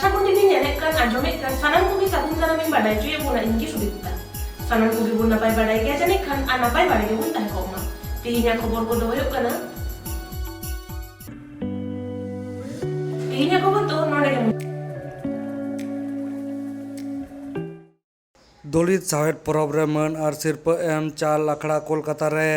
Sagun TV nyalek kan ajomek kan sanam kubi sabun sanam yang badai cuy puna inki sudikta. Sanam kubi pun napai badai kaya janek kan anapai badai pun tah koma. Tihinya khobor ko doyok kana. Tihinya khobor to nore ke. दलित साहित्य परब रे मान और syrup M चाल अखड़ा कोलकाता रे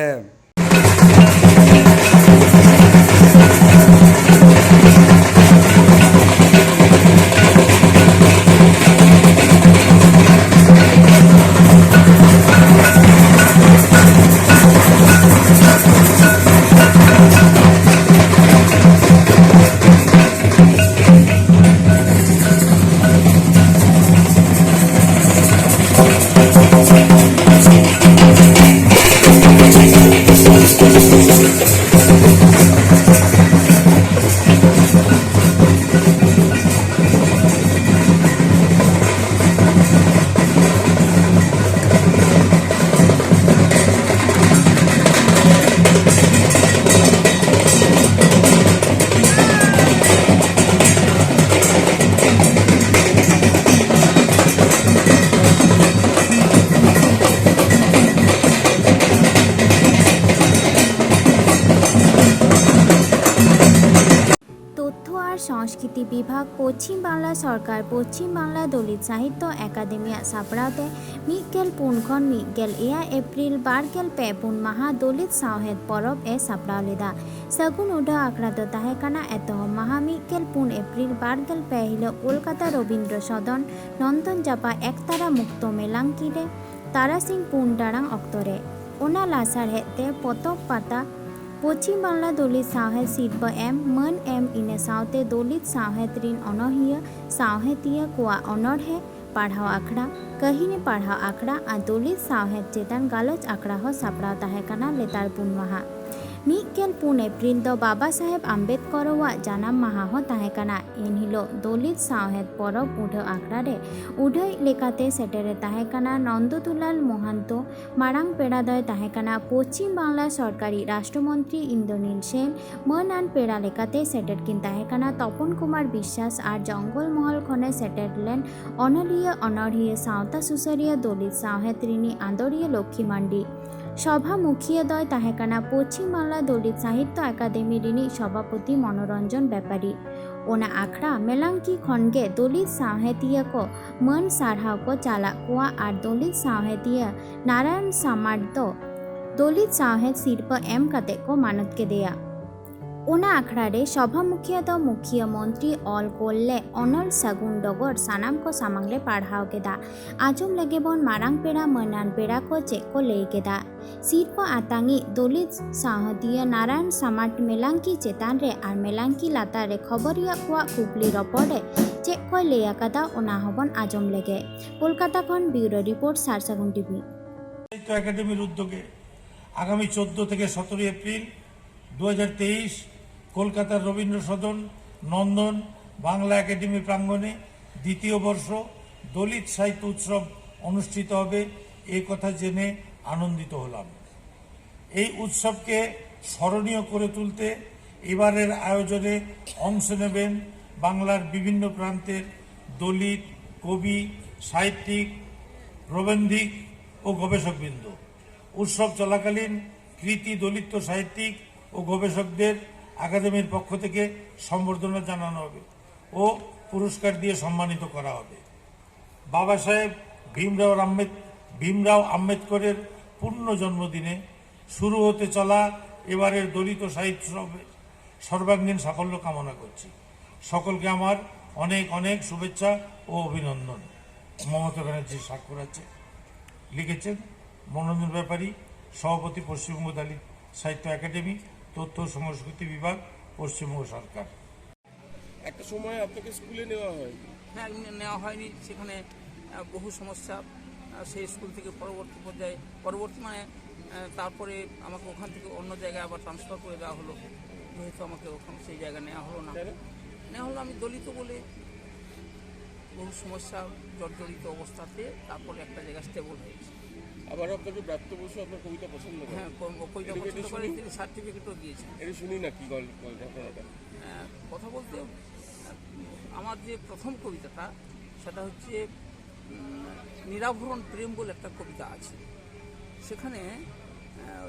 সংস্কৃতি বিভাগ পশ্চিম বাংলা সরকার পশ্চিম বাংলা দলিত সাহিত্য একাডেমিয়া সাপড়াতে মিগেল পুন ᱠᱷᱚᱱ ᱢᱤᱫᱜᱮᱞ ᱮᱭᱟᱭ ᱮᱯᱨᱤᱞ 2024 ᱯᱩᱱ ᱢᱟᱦᱟ ᱫᱚᱞᱤᱛ ᱥᱟᱶᱦᱮᱫ ᱯᱚᱨᱚᱵᱽ ᱮ ᱥᱟᱯᱲᱟᱣ ᱞᱮᱫᱟ। ᱥᱟᱹᱜᱩᱱ ᱩᱰᱷᱟᱹᱣ ᱟᱠᱷᱲᱟ ᱫᱚ ᱛᱟᱦᱮᱸ ᱠᱟᱱᱟ ᱮᱛᱚᱦᱚᱵ ᱢᱟᱦᱟ ᱢᱤᱫᱜᱮᱞ ᱯᱩᱱ ᱮᱯᱨᱤᱞ 2024 ᱦᱤᱞᱳᱜ ᱠᱳᱞᱠᱟᱛᱟ ᱨᱚᱵᱤᱱᱫᱨᱚ ᱥᱚᱫᱚᱱ ᱱᱚᱱᱫᱚᱱ ᱡᱟᱯᱟ ᱮᱠᱛᱟᱨᱟ ᱢᱩᱠᱛᱚ ᱢᱮᱞᱟᱝᱠᱤ ᱨᱮ ᱛᱟᱨᱟᱥᱤᱧ 4 ᱴᱟᱲᱟᱝ ᱚᱠᱛᱚ ᱨᱮ। ᱚᱱᱟ ᱞᱟᱥᱟᱲᱦᱮᱫ ᱛᱮ ᱯᱚᱛᱚᱵ ᱯᱟᱛᱟ পশ্চিম বাংলা দলিত সাᱶহেদ শিল্প এম মান এম ইনা সাᱶতে দলিত সাᱶহেদ রিন অনহিয়া সাᱶহেদিয়া কোয়া অনড়হে পাড়হাও আখড়া কাহিনী পাড়হাও আখড়া আর দলিত সাᱶহেদ চেতান গালচ আখড়া হো সাপড়াও তাহে কানা লেতার পুন মাহা। ᱢᱤᱫᱜᱮᱞ ᱯᱩᱱ ᱮᱯᱨᱤᱞ ᱫᱚ ᱵᱟᱵᱟ ᱥᱟᱦᱮᱵᱽ ᱟᱢᱵᱮᱫᱠᱚᱨᱟᱜ ᱡᱟᱱᱟᱢ ᱢᱟᱦᱟ ᱦᱚᱸ ᱛᱟᱦᱮᱸ ᱠᱟᱱᱟ। ᱮᱱᱦᱤᱞᱳᱜ ᱫᱚᱞᱤᱛ ᱥᱟᱶᱦᱮᱫ ᱯᱚᱨᱚᱵᱽ ᱩᱰᱷᱟᱹᱣ ᱟᱠᱷᱲᱟ ᱨᱮ ᱩᱰᱷᱟᱹᱣᱤᱡ লেকাতে সেটেরে তাহে কানা নন্দতুলাল মহান্ত মারাং পেড়া দয় তাহে কানা পশ্চিম বাংলা সরকারি রাষ্ট্রমন্ত্রী ইন্দ্রনীল সেন মানান পেড়া লেকাতে সেটের কিন তাহে কানা তপন কুমার বিশ্বাস আর জঙ্গল মহল খনে সেটের লেন অনলিয়া অনড়হিয়া সাঁওতা সুসারিয়া দলিত সাᱶহেদ রিনি আন্দরিয়া লক্ষ্মী মান্ডি। সভা মুখিয়া দয় তাহে কানা পশ্চিম বাংলা দলিত সাহিত্য একাডেমি রিনি সভাপতি মনোরঞ্জন ব্যাপারী। ওনা আখড়া মেলাঙ্কি খনগে দলিত সাᱶহেদিয়া কো মান সারহাও কো চালাক কোয়া আর দলিত সাᱶহেদিয়া নারায়ণ সামার দো দলিত সাᱶহেদ শিল্প এম কাতে কো মানত কে দেয়া। ওনা আখড়া রে সভা মুখিয়া ᱫᱚ মুখিয়া মন্ত্রী অল কোল্লে অনল সাগুন ডগর সানাম কো সামাংলে পাড়হাও কেদা। আজম লেগে বন মারাং পেড়া মানান পেড়া কো চেক কো লেই কেদা। শিল্প আতাঙ্গি দলিত সাᱶহেদিয়া নারায়ণ সামাট মেলাঙ্কি চেতান রে আর মেলাঙ্কি লাতার রে খবরিয়া কোয়া কুপলি রপড়ে চেক কো লেই আকাদা ওনা হবন আজম লেগে। কলকাতা খন ব্যুরো রিপোর্ট সারসাগুন টিভি। সাহিত্য একাডেমির উদ্যোগে আগামী 14 থেকে 17 এপ্রিল 2023 কলকাতার রবীন্দ্র সদন নন্দন বাংলা একাডেমি প্রাঙ্গণে দ্বিতীয় বর্ষ দলিত সাহিত্য উৎসব অনুষ্ঠিত হবে এই কথা জেনে আনন্দিত হলাম। এই উৎসবকে স্মরণীয় করে তুলতে এবারের আয়োজনে অংশ নেবেন বাংলার বিভিন্ন প্রান্তের দলিত কবি সাহিত্যিক প্রবন্ধিক ও গবেষকবৃন্দ। উৎসব চলাকালীন কৃতি দলিত সাহিত্যিক ও গবেষকদের একাডেমির পক্ষ থেকে সম্বর্ধনা জানানো হবে ও পুরস্কার দিয়ে সম্মানিত করা হবে। বাবা সাহেব ভীমরাও আম্বেদকরের পূর্ণ জন্মদিনে শুরু হতে চলা এবারের দলিত সাহিত্য সর্বাঙ্গীন সাফল্য কামনা করছি। সকলকে আমার অনেক অনেক শুভেচ্ছা ও অভিনন্দন। মমতা ব্যানার্জি স্বাক্ষর আছে, লিখেছেন মনোরঞ্জন ব্যাপারী, সভাপতি পশ্চিমবঙ্গ দলিত সাহিত্য একাডেমি, তথ্য সংস্কৃতি বিভাগ, পশ্চিমবঙ্গ সরকার। একটা সময় আপনাকে স্কুলে নেওয়া হয়? হ্যাঁ, নেওয়া হয়নি, সেখানে বহু সমস্যা। সেই স্কুল থেকে পরবর্তী মানে তারপরে আমাকে ওখান থেকে অন্য জায়গায় আবার ট্রান্সফার করে দেওয়া হলো, যেহেতু আমাকে ওখানে সেই জায়গায় নেওয়া হলো না। নেওয়া হলো আমি দলিত বলে বহু সমস্যা জর্জরিত অবস্থাতে তারপরে একটা জায়গায় স্টেবল হয়েছে। আবার আপনাকে প্রাপ্ত বসু আপনার কবিতা পছন্দ করে? হ্যাঁ, কবিতা পছন্দ করে, তিনি সার্টিফিকেটও দিয়েছেন। এটা শুনি না কি ঘটনাটা। কথা বলতে আমার যে প্রথম কবিতাটা সেটা হচ্ছে নিরাভরণ প্রেম বলে একটা কবিতা আছে। সেখানে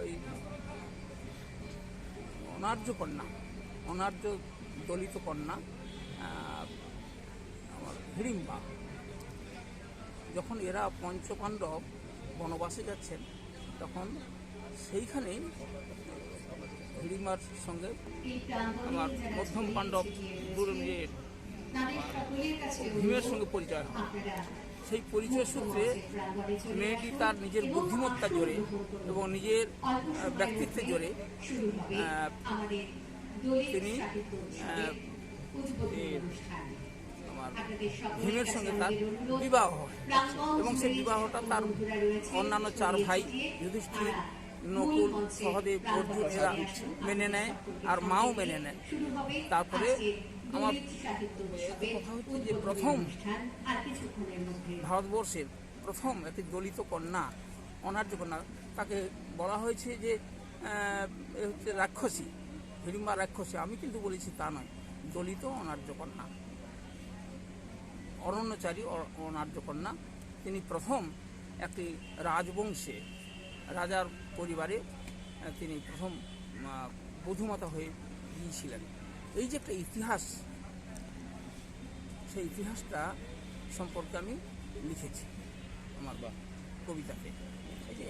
ওই অনার্য কন্যা, অনার্য দলিত কন্যা আমার হিড়িম্বা, যখন এরা পঞ্চপাণ্ডব বনবাসে যাচ্ছেন তখন সেইখানেই হিড়িম্বার সঙ্গে আমার মধ্যম পাণ্ডব ভীমের সঙ্গে পরিচয় হয়। সেই পরিচয় সূত্রে মেয়েটি তার নিজের বুদ্ধিমত্তা জোরে এবং নিজের ব্যক্তিত্বের জোরে তিনি আমার ভীমের সঙ্গে তার বিবাহ হয় এবং সেই বিবাহটা তার অন্যান্য 4 ভাই যুধিষ্ঠির, নকুল, সহদেব, অর্জুন এরা মেনে নেয় আর মাও মেনে নেয়। তারপরে আমার কথা হচ্ছে যে প্রথম ভারতবর্ষের প্রথম একটি দলিত কন্যা, অনার্য কন্যা, তাকে বলা হয়েছে যে হচ্ছে রাক্ষসী, হিড়িম্বা রাক্ষসী। আমি কিন্তু বলেছি তা নয়, দলিত অনার্য কন্যা, অরণ্যচারী অনার্য কন্যা। তিনি প্রথম একটি রাজবংশে, রাজার পরিবারে তিনি প্রথম বধূমাতা হয়ে গিয়েছিলেন। এই যে একটা ইতিহাস, সেই ইতিহাসটা সম্পর্কে আমি লিখেছি আমার কবিতাতে।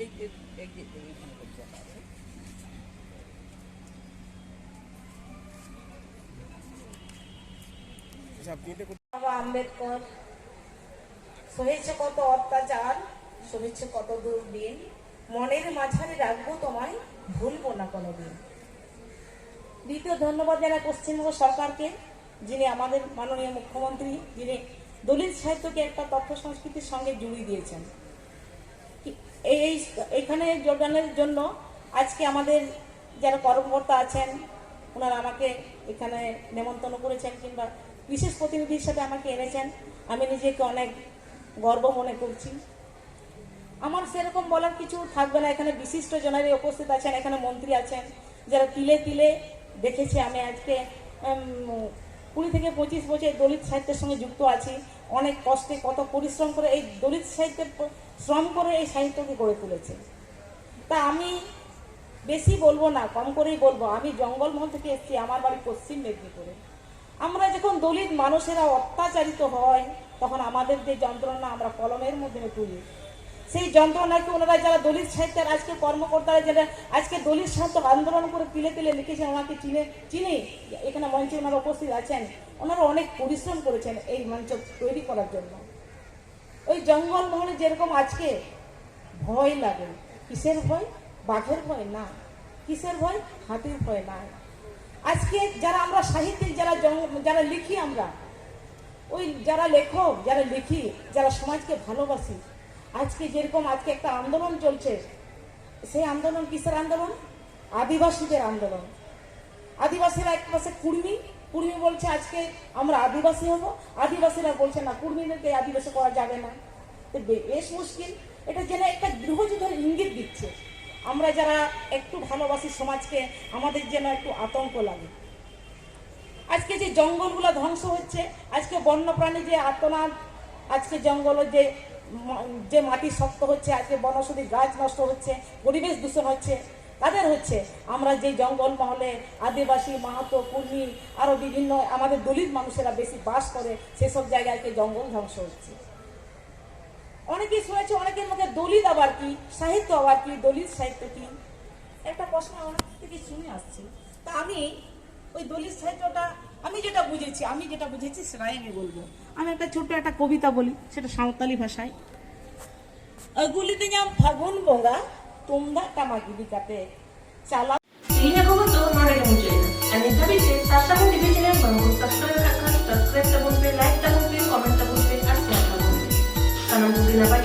এই যে এইখানে কবিতাটা আছে। বাবা আম্বেদকর সহেছে কত অত্যাচার, সহেছে কত দুর্দিন, মনের মাঝারে রাখবো তোমায়, ভুলবো না কোনোদিন। দ্বিতীয় ধন্যবাদ জানাই পশ্চিমবঙ্গ সরকারকে, যিনি আমাদের মাননীয় মুখ্যমন্ত্রী, যিনি দলিত সাহিত্যকে একটা তথ্য সংস্কৃতির সঙ্গে জুড়িয়ে দিয়েছেন। এখানে যোগদানের জন্য আজকে আমাদের যারা কর্মকর্তা আছেন ওনারা আমাকে এখানে নেমন্তন্ন করেছেন কিংবা বিশেষ প্রতিনিধির সাথে আমাকে এনেছেন। আমি নিজেকে অনেক গর্ব মনে করছি। আমার সেরকম বলার কিছু থাকবে না। এখানে বিশিষ্ট জনেরা উপস্থিত আছেন, এখানে মন্ত্রী আছেন, যারা তিলে তিলে দেখেছি। আমি আজকে 20 থেকে 25 বছর দলিত সাহিত্যের সঙ্গে যুক্ত আছি। অনেক কষ্টে, কত পরিশ্রম করে এই দলিত সাহিত্যের শ্রম করে এই সাহিত্যকে গড়ে তুলেছে। তা আমি বেশি বলবো না, কম করেই বলবো। আমি জঙ্গলমহল থেকে এসেছি, আমার বাড়ি পশ্চিম মেদিনীপুরে। আমরা যখন দলিত মানুষেরা অত্যাচারিত হয় তখন আমাদের যে যন্ত্রণা আমরা কলমের মধ্যে তুলি, সেই যন্ত্রণাকে ওনারা যারা দলিত সাহিত্যের আজকে কর্মকর্তারা যারা আজকে দলিত সাহিত্য আন্দোলন করে তিলে তিলে লিখেছেন, ওনাকে চিনি এখানে মঞ্চে ওনারা উপস্থিত আছেন। ওনারা অনেক পরিশ্রম করেছেন এই মঞ্চ তৈরি করার জন্য। ওই জঙ্গলমহলে যেরকম আজকে ভয় লাগে, কিসের ভয়? বাঘের ভয় না। কিসের ভয়? হাতির ভয় না। আজকে যারা আমরা সাহিত্যিক, যারা লিখি, আমরা ওই যারা লেখক, যারা লিখি, যারা সমাজকে ভালোবাসি, আজকে যেরকম আজকে একটা আন্দোলন চলছে, সেই আন্দোলন কিসের আন্দোলন? আদিবাসীদের আন্দোলন। আদিবাসীরা এক পাশে কুর্মী বলছে আজকে আমরা আদিবাসী হব, আদিবাসীরা বলছে না, কুর্মীদেরকে আদিবাসী করা যাবে না। বেশ মুশকিল। এটা যেন একটা গৃহযুদ্ধের ইঙ্গিত দিচ্ছে। আমরা যারা একটু ভালোবাসি সমাজকে, আমাদের যেন একটু আতঙ্ক লাগে। আজকে যে জঙ্গলগুলো ধ্বংস হচ্ছে, আজকে বন্যপ্রাণী যে আর্তনাদ, আজকে জঙ্গলের যে মাটি শক্ত হচ্ছে, আজকে বনৌষধি গাছ নষ্ট হচ্ছে, পরিবেশ দূষণ হচ্ছে, তাদের হচ্ছে। আমরা যে জঙ্গল মহলে আদিবাসী, মাহাতো, কুর্মী আরো বিভিন্ন আমাদের দলিত মানুষেরা বেশি বাস করে, সেসব জায়গায় জঙ্গল ধ্বংস হচ্ছে। অনেকেই শুনেছে, অনেকের মুখে দলিত আবার কি, সাহিত্য আবার কি, দলিত সাহিত্য কি, একটা প্রশ্ন অনেক থেকে শুনে আসছে। তা আমি ওই দলিত সাহিত্যটা আমি যেটা বুঝেছি সেটাই আমি বলবো। আমি একটা ছোট্ট একটা কবিতা বলি, সেটা সাঁওতালি ভাষায়। গুলিতে যাম ফাগুন বঙ্গা তোমরা টামাকি দিকাতে চালা Ini aku betul mana yang muncul. Ani tapi saya sama di channel bangku subscribe tabun pe like tabun pe comment tabun pe share tabun pe. Karena mungkin apa